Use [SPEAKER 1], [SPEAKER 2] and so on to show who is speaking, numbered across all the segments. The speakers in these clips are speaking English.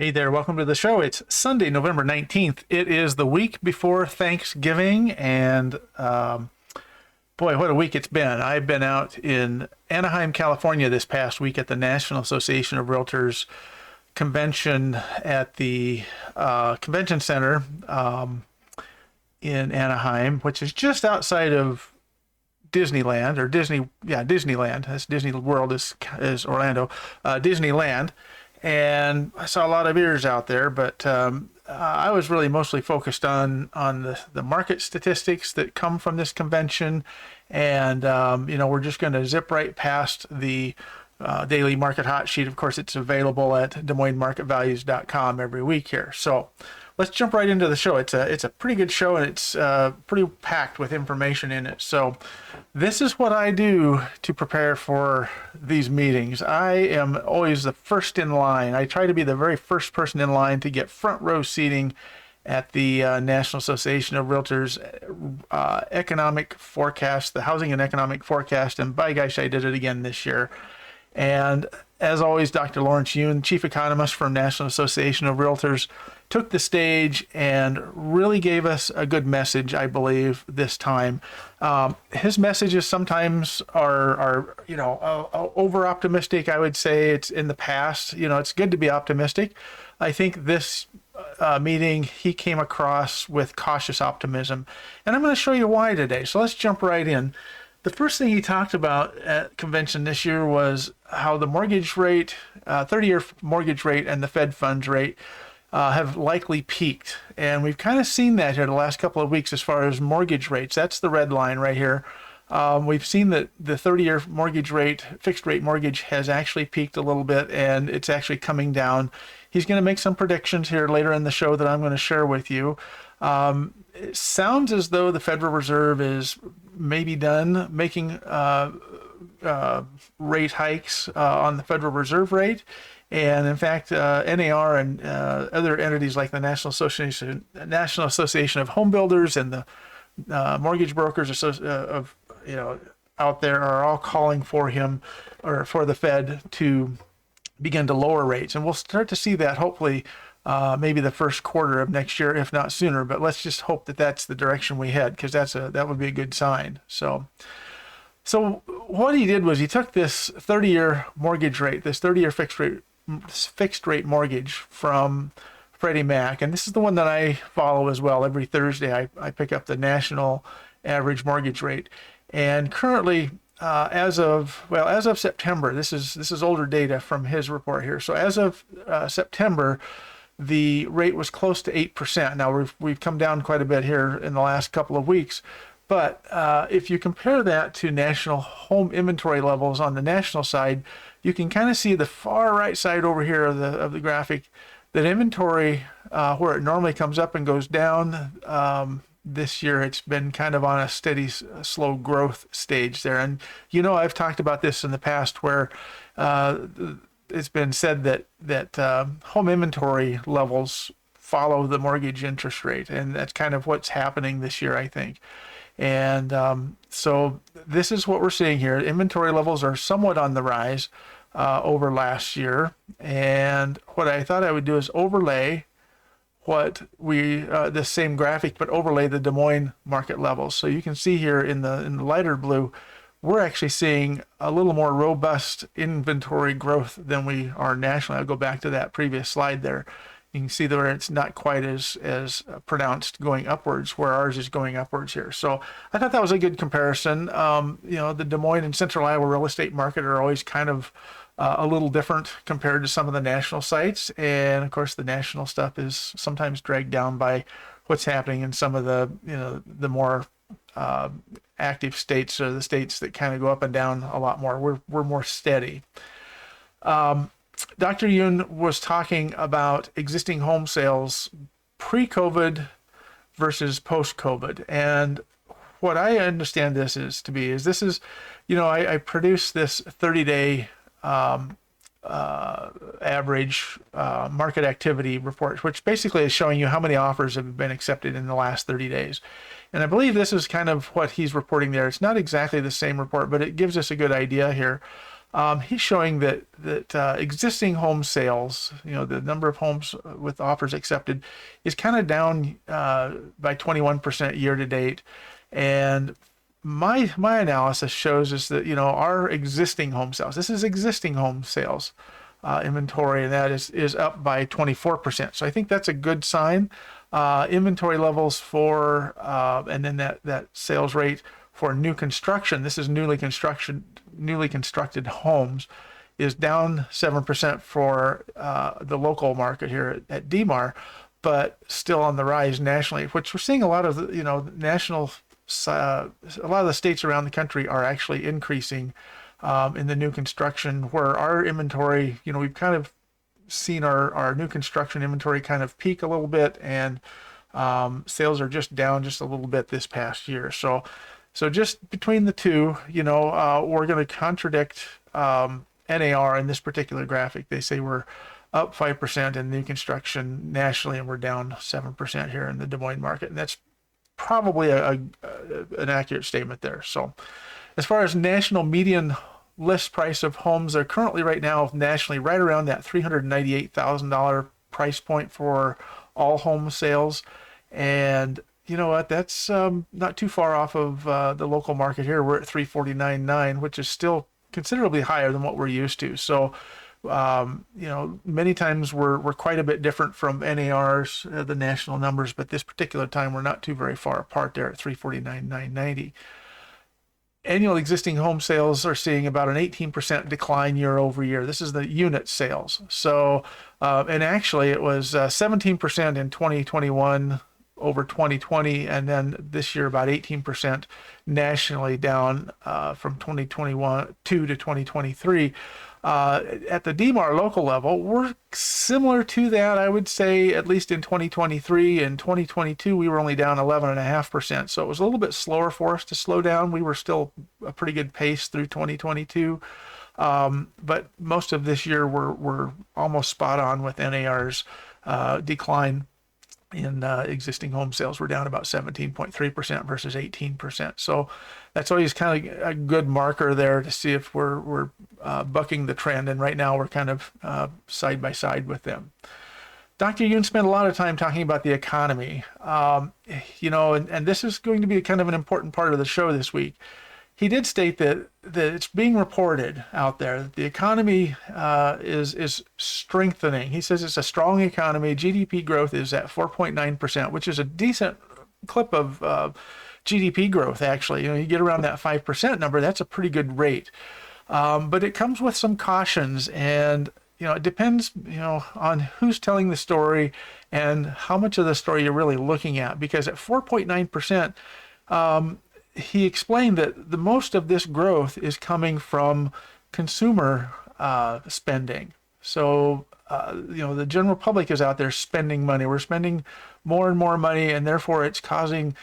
[SPEAKER 1] Hey there, welcome to the show. It's Sunday, November 19th. It is the week before Thanksgiving, and boy, what a week it's been. I've been out in Anaheim, California this past week at the National Association of Realtors convention at the convention center in Anaheim, which is just outside of Disneyland, or Disneyland. That's Disney World is Orlando, Disneyland. And I saw a lot of ears out there, but I was really mostly focused on the market statistics that come from this convention. And, we're just going to zip right past the daily market hot sheet. Of course, it's available at DesMoinesMarketValues.com every week here. So let's jump right into the show. It's a pretty good show, and it's pretty packed with information in it. So this is what I do to prepare for these meetings. I am always the first in line. I try to be the very first person in line to get front row seating at the National Association of Realtors economic forecast, the housing and economic forecast. And by gosh, I did it again this year. And as always, Dr. Lawrence Yoon, Chief Economist from National Association of Realtors, took the stage and really gave us a good message, I believe, this time. His messages sometimes are over optimistic. I would say it's in the past. It's good to be optimistic. I think this meeting, he came across with cautious optimism. And I'm going to show you why today. So let's jump right in. The first thing he talked about at convention this year was how the mortgage rate, 30-year mortgage rate and the Fed funds rate have likely peaked. And we've kind of seen that here the last couple of weeks as far as mortgage rates. That's the red line right here. We've seen that the 30-year mortgage rate, fixed rate mortgage, has actually peaked a little bit, and it's actually coming down. He's going to make some predictions here later in the show that I'm going to share with you. It sounds as though the Federal Reserve is maybe done making rate hikes on the Federal Reserve rate. And in fact, NAR and other entities like the National Association of Home Builders and the mortgage brokers out there are all calling for him, or for the Fed to begin to lower rates. And we'll start to see that hopefully maybe the first quarter of next year, if not sooner. But let's just hope that that's the direction we head, because that would be a good sign. So what he did was he took this 30-year mortgage rate, this 30-year fixed rate mortgage from Freddie Mac, and this is the one that I follow as well. Every Thursday I pick up the national average mortgage rate, and currently as of September, this is older data from his report here. So as of September, the rate was close to 8%. Now we've come down quite a bit here in the last couple of weeks, but if you compare that to national home inventory levels on the national side, you can kind of see the far right side over here of the graphic, that inventory, where it normally comes up and goes down, this year it's been kind of on a steady, slow growth stage there. And I've talked about this in the past, where it's been said that home inventory levels follow the mortgage interest rate, and that's kind of what's happening this year, I think. And so this is what we're seeing here. Inventory levels are somewhat on the rise over last year. And what I thought I would do is overlay the same graphic, but overlay the Des Moines market levels. So you can see here in the lighter blue, we're actually seeing a little more robust inventory growth than we are nationally. I'll go back to that previous slide there. You can see where it's not quite as pronounced going upwards, where ours is going upwards here. So I thought that was a good comparison. The Des Moines and Central Iowa real estate market are always kind of a little different compared to some of the national sites. And of course, the national stuff is sometimes dragged down by what's happening in some of the more active states, or the states that kind of go up and down a lot more. We're more steady. Dr. Yoon was talking about existing home sales pre-COVID versus post-COVID. And what I understand this is, I produced this 30-day average market activity report, which basically is showing you how many offers have been accepted in the last 30 days. And I believe this is kind of what he's reporting there. It's not exactly the same report, but it gives us a good idea here. He's showing that existing home sales, the number of homes with offers accepted, is kind of down by 21% year to date. And my analysis shows us that our existing home sales, this is existing home sales inventory, and that is up by 24%. So I think that's a good sign. Inventory levels for and then that sales rate for new construction, this is newly constructed homes, is down 7% for the local market here at DMAR, but still on the rise nationally, which we're seeing a lot of national, a lot of the states around the country are actually increasing in the new construction, where our inventory, we've kind of seen our new construction inventory kind of peak a little bit, and sales are just down just a little bit this past year. So just between the two, we're going to contradict NAR in this particular graphic. They say we're up 5% in new construction nationally, and we're down 7% here in the Des Moines market. And that's probably an accurate statement there. So as far as national median list price of homes, they're currently right now nationally right around that $398,000 price point for all home sales. And you know what, that's not too far off of the local market here. We're at $349,900, which is still considerably higher than what we're used to. So many times we're quite a bit different from NAR's, the national numbers, but this particular time we're not too very far apart there at $349,990. Annual existing home sales are seeing about an 18% decline year over year. This is the unit sales. So, and actually it was 17% in 2021 over 2020, and then this year about 18% nationally, down from 2021 to 2023. At the DMAR local level, we're similar to that, I would say, at least in 2023. In 2022, we were only down 11.5%. So it was a little bit slower for us to slow down. We were still a pretty good pace through 2022. But most of this year, we're almost spot on with NAR's decline in existing home sales. We're down about 17.3% versus 18%. So that's always kind of a good marker there to see if we're bucking the trend. And right now we're kind of side by side with them. Dr. Yoon spent a lot of time talking about the economy, and this is going to be kind of an important part of the show this week. He did state that it's being reported out there that the economy is strengthening. He says it's a strong economy. GDP growth is at 4.9%, which is a decent clip of GDP growth, actually. You get around that 5% number, that's a pretty good rate. But it comes with some cautions, and it depends on who's telling the story and how much of the story you're really looking at. Because at 4.9%, he explained that the most of this growth is coming from consumer spending. So, the general public is out there spending money. We're spending more and more money, and therefore it's causing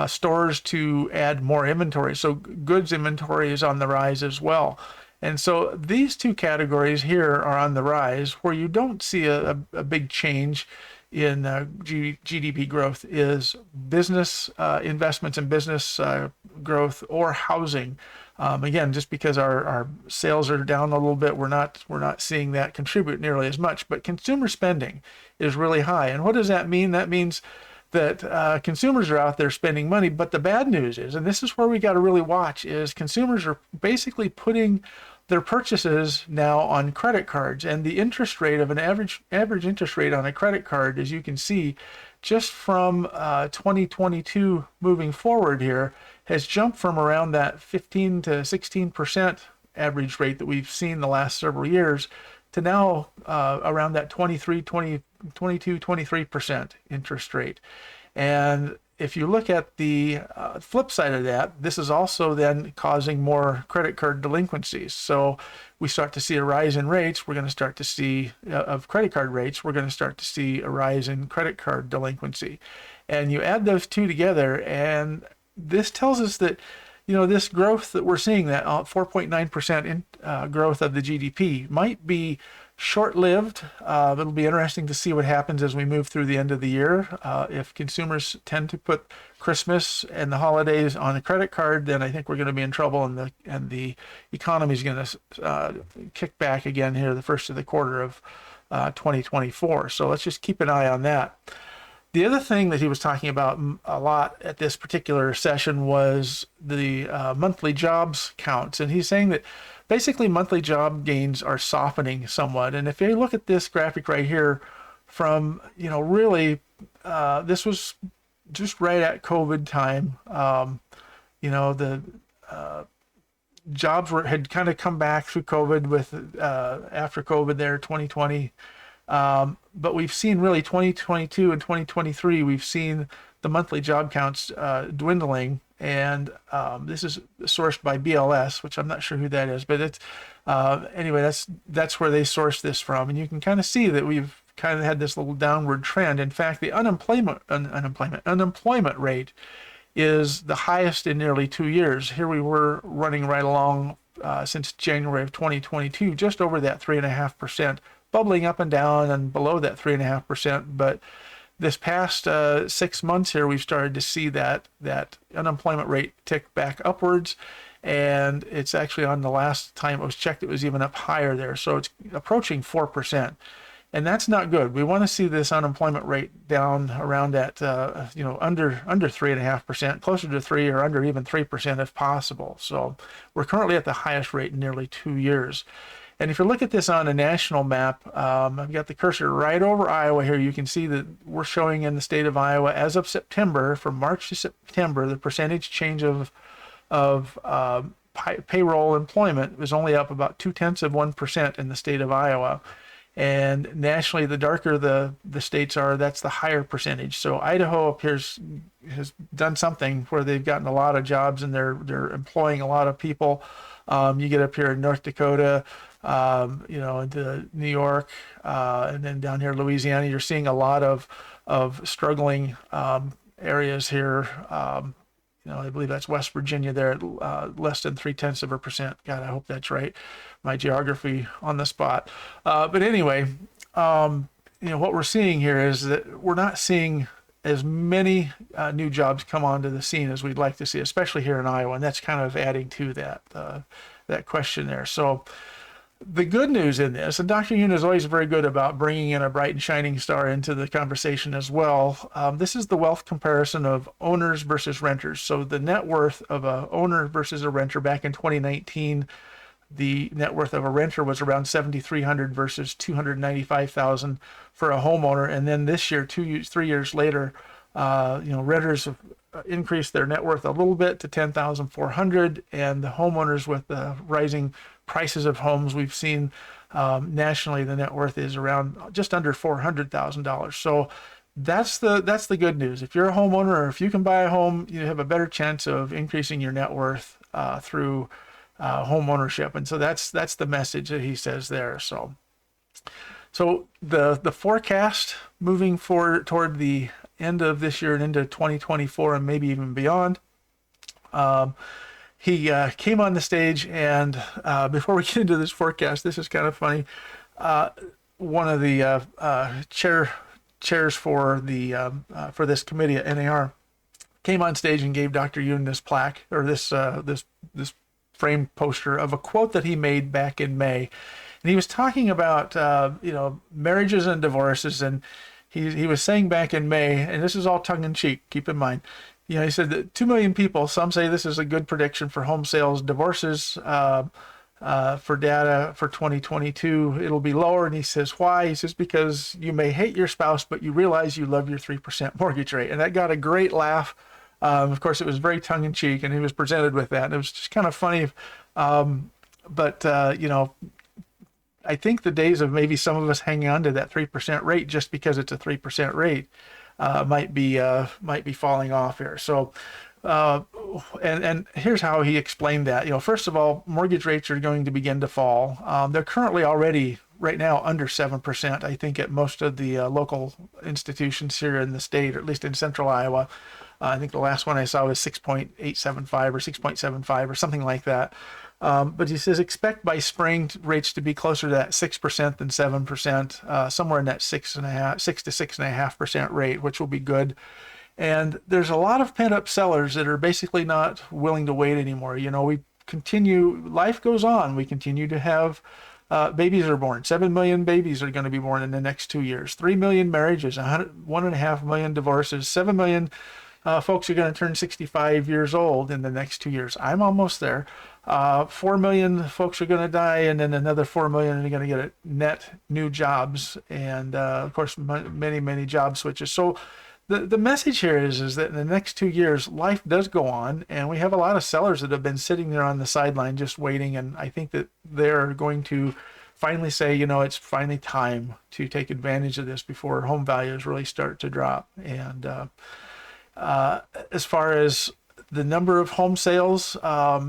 [SPEAKER 1] stores to add more inventory. So goods inventory is on the rise as well. And so these two categories here are on the rise. Where you don't see a big change in GDP growth is business investments and business growth or housing. Again, just because our sales are down a little bit, we're not seeing that contribute nearly as much. But consumer spending is really high. And what does that mean? That means that consumers are out there spending money. But the bad news is, and this is where we got to really watch, is consumers are basically putting their purchases now on credit cards, and the interest rate of an average interest rate on a credit card, as you can see, just from 2022 moving forward here, has jumped from around that 15 to 16% average rate that we've seen the last several years to now around that 23% interest rate. And if you look at the flip side of that, this is also then causing more credit card delinquencies. So we start to see a rise in rates. We're going to start to see of credit card rates. We're going to start to see a rise in credit card delinquency. And you add those two together, and this tells us that this growth that we're seeing, that 4.9% growth of the GDP, might be short-lived. It'll be interesting to see what happens as we move through the end of the year. If consumers tend to put Christmas and the holidays on a credit card, then I think we're going to be in trouble, and the economy is going to kick back again here the first of the quarter of 2024. So let's just keep an eye on that. The other thing that he was talking about a lot at this particular session was the monthly jobs counts. And he's saying that basically monthly job gains are softening somewhat. And if you look at this graphic right here from, really, this was just right at COVID time. The jobs had kind of come back through COVID with after COVID there, 2020. But we've seen really 2022 and 2023, we've seen the monthly job counts dwindling. And this is sourced by BLS, which I'm not sure who that is, but it's anyway, that's where they source this from. And you can kind of see that we've kind of had this little downward trend. In fact, the unemployment rate is the highest in nearly 2 years. Here we were running right along since January of 2022, just over that 3.5%. Bubbling up and down and below that 3.5%, but this past 6 months here, we've started to see that unemployment rate tick back upwards, and it's actually on the last time it was checked, it was even up higher there, so it's approaching 4%, and that's not good. We want to see this unemployment rate down around that under 3.5%, closer to 3 or under even 3% if possible. So we're currently at the highest rate in nearly 2 years. And if you look at this on a national map, I've got the cursor right over Iowa here. You can see that we're showing in the state of Iowa as of September, from March to September, the percentage change of payroll employment was only up about 0.2% in the state of Iowa. And nationally, the darker the states are, that's the higher percentage. So Idaho has done something where they've gotten a lot of jobs and they're employing a lot of people. You get up here in North Dakota, into New York, and then down here Louisiana, you're seeing a lot of struggling areas here. I believe that's West Virginia there at less than 0.3%. God, I hope that's right. My geography on the spot. But anyway, what we're seeing here is that we're not seeing as many new jobs come onto the scene as we'd like to see, especially here in Iowa, and that's kind of adding to that question there. So the good news in this, and Dr. Yoon is always very good about bringing in a bright and shining star into the conversation as well. This is the wealth comparison of owners versus renters. So the net worth of a owner versus a renter back in 2019, the net worth of a renter was around $7,300 versus $295,000 for a homeowner. And then this year, 3 years later, renters have increased their net worth a little bit to $10,400, and the homeowners, with the rising prices of homes we've seen nationally, the net worth is around just under $400,000. So that's the good news. If you're a homeowner, or if you can buy a home, you have a better chance of increasing your net worth through home ownership. And so that's the message that he says there. So the forecast moving forward toward the end of this year and into 2024 and maybe even beyond. He came on the stage, and before we get into this forecast, this is kind of funny. One of the chairs for this committee at NAR came on stage and gave Dr. Yoon this plaque, or this framed poster of a quote that he made back in May, and he was talking about marriages and divorces, and he was saying back in May, and this is all tongue in cheek, keep in mind. He said that 2 million people, some say this is a good prediction for home sales. Divorces for data for 2022, it'll be lower. And he says, why? He says, because you may hate your spouse, but you realize you love your 3% mortgage rate. And that got a great laugh. Of course, it was very tongue in cheek, and he was presented with that. And it was just kind of funny. But I think the days of maybe some of us hanging on to that 3% rate just because it's a 3% rate might be falling off here. So, and here's how he explained that. First of all, mortgage rates are going to begin to fall. They're currently already right now under 7%. I think at most of the local institutions here in the state, or at least in central Iowa. I think the last one I saw was 6.875 or 6.75 or something like that. But he says expect by spring rates to be closer to that 6% than 7%, somewhere in that 6 to 6.5% rate, which will be good. And there's a lot of pent-up sellers that are basically not willing to wait anymore. Life goes on. We continue to have babies are born. 7 million babies are going to be born in the next 2 years. 3 million marriages, 1.5 million divorces, 7 million folks are going to turn 65 years old in the next 2 years. I'm almost there. 4 million folks are going to die, and then another 4 million are going to get net new jobs, and of course, many job switches. So the message here is that in the next 2 years, life does go on, and we have a lot of sellers that have been sitting there on the sideline just waiting, and I think that they're going to finally say, it's finally time to take advantage of this before home values really start to drop. And as far as the number of home sales,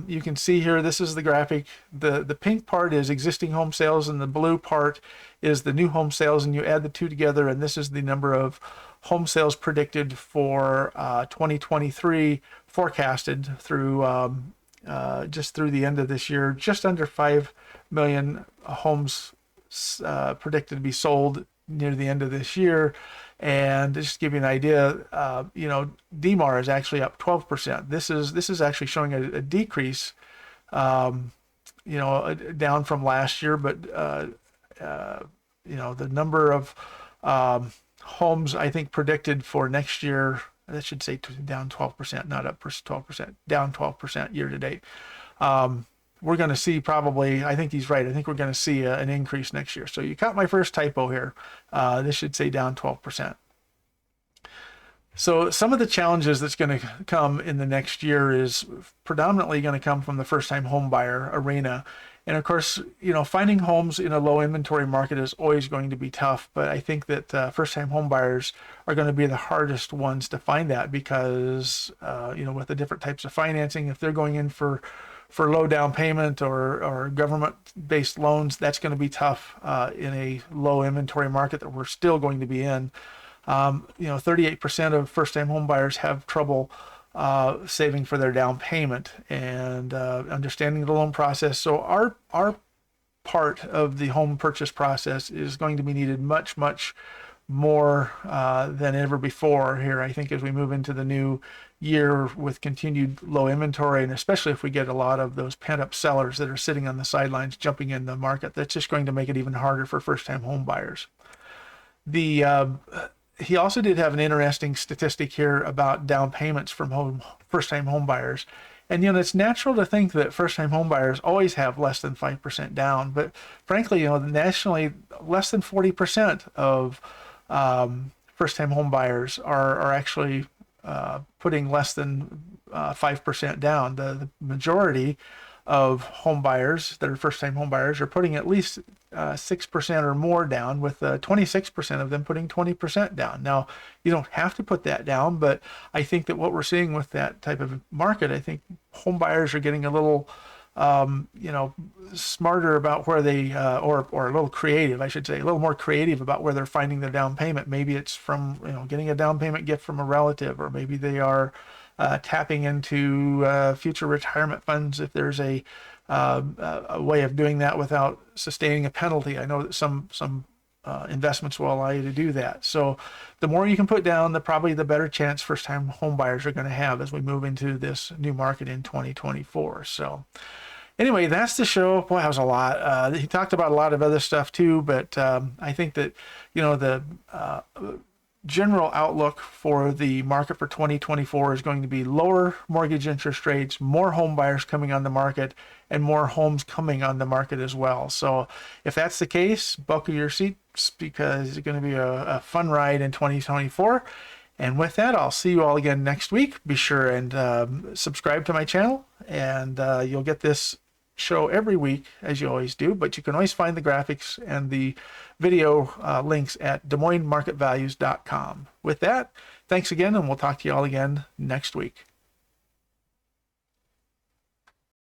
[SPEAKER 1] you can see here, this is the graphic. The pink part is existing home sales, and the blue part is the new home sales, and you add the two together, and this is the number of home sales predicted for 2023, forecasted through just through the end of this year. Just under 5 million homes predicted to be sold near the end of this year. And just to give you an idea, DMAR is actually up 12%. This is actually showing a decrease, down from last year, but the number of homes I think predicted for next year, that should say down 12%, not up 12%, down 12% year to date. We're going to see probably, I think he's right, I think we're going to see an increase next year. So you caught my first typo here. This should say down 12%. So some of the challenges that's going to come in the next year is predominantly going to come from the first-time home buyer arena. And of course, finding homes in a low inventory market is always going to be tough, but I think that first-time home buyers are going to be the hardest ones to find that because, with the different types of financing, if they're going in for low down payment or government-based loans, that's going to be tough in a low inventory market that we're still going to be in. 38% of first-time home buyers have trouble saving for their down payment and understanding the loan process. So our part of the home purchase process is going to be needed much more than ever before here, I think, as we move into the new year with continued low inventory, and especially if we get a lot of those pent-up sellers that are sitting on the sidelines jumping in the market. That's just going to make it even harder for first-time home buyers. He also did have an interesting statistic here about down payments from first-time home buyers. And, it's natural to think that first-time home buyers always have less than 5% down. But frankly, nationally, less than 40% of first-time home buyers are actually putting less than 5% down. The majority of home buyers that are first-time home buyers are putting at least 6% or more down, with 26% of them putting 20% down. Now, you don't have to put that down, but I think that what we're seeing with that type of market, I think home buyers are getting a little, smarter about where they, or a little creative, I should say, a little more creative about where they're finding the down payment. Maybe it's from, getting a down payment gift from a relative, or maybe they are tapping into future retirement funds if there's a way of doing that without sustaining a penalty. I know that some investments will allow you to do that. So the more you can put down, probably the better chance first-time home buyers are going to have as we move into this new market in 2024. So anyway, that's the show. Boy, that was a lot. He talked about a lot of other stuff too, but I think that, the general outlook for the market for 2024 is going to be lower mortgage interest rates, more home buyers coming on the market, and more homes coming on the market as well. So if that's the case, buckle your seats, because it's going to be a fun ride in 2024. And with that, I'll see you all again next week. Be sure and subscribe to my channel, and you'll get this show every week, as you always do, but you can always find the graphics and the video links at DesMoinesMarketValues.com. With that, thanks again, and we'll talk to you all again next week.